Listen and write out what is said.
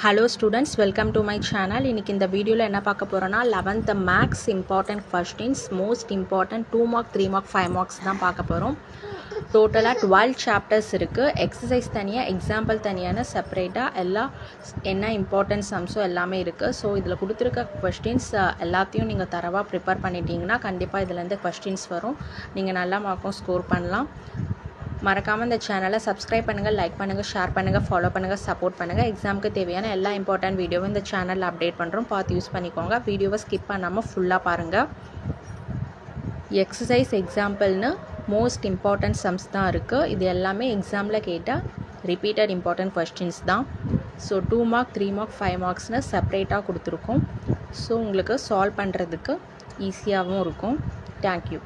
Hello students, welcome to my channel. இன்னைக்கு இந்த வீடியோல என்ன பார்க்க போறோம்னா 11th maths important questions, most important 2 mark 3 mark 5 marks தான் பார்க்க போறோம். டோட்டலா 12 chapters இருக்கு. எக்ஸசைஸ் தனியா, எக்ஸாம்பிள் தனியான செப்பரேட்டா எல்லா என்ன இம்பார்ட்டன்ட் சம்ஸோ எல்லாமே இருக்கு. ஸோ இதில் கொடுத்துருக்க கொஸ்டின்ஸ் எல்லாத்தையும் நீங்கள் தரவாக ப்ரிப்பேர் பண்ணிட்டீங்கன்னா கண்டிப்பாக இதுலேருந்து கொஸ்டின்ஸ் வரும். நீங்கள் நல்லா மார்க்கும் ஸ்கோர் பண்ணலாம். மறக்காமல் இந்த சேனலை சப்ஸ்கிரைப் பண்ணுங்கள், லைக் பண்ணுங்கள், ஷேர் பண்ணுங்கள், ஃபாலோ பண்ணுங்கள், சப்போர்ட் பண்ணுங்கள். எக்ஸாமுக்கு தேவையான எல்லா இம்பார்ட்டன்ட் வீடியோவும் இந்த சேனலில் அப்டேட் பண்ணுறோம், பார்த்து யூஸ் பண்ணிக்கோங்க. வீடியோவை ஸ்கிப் பண்ணாமல் ஃபுல்லாக பாருங்கள். எக்ஸசைஸ் எக்ஸாம்பிள்னு மோஸ்ட் இம்பார்ட்டன்ட் சம்ஸ் தான் இருக்குது. இது எல்லாமே எக்ஸாமில் கேட்டால் ரிப்பீட்டட் இம்பார்ட்டன்ட் கொஸ்டின்ஸ் தான். ஸோ 2 mark 3 mark 5 marksனு செப்பரேட்டாக கொடுத்துருக்கோம். ஸோ உங்களுக்கு சால்வ் பண்ணுறதுக்கு ஈஸியாகவும் இருக்கும். தேங்க்யூ.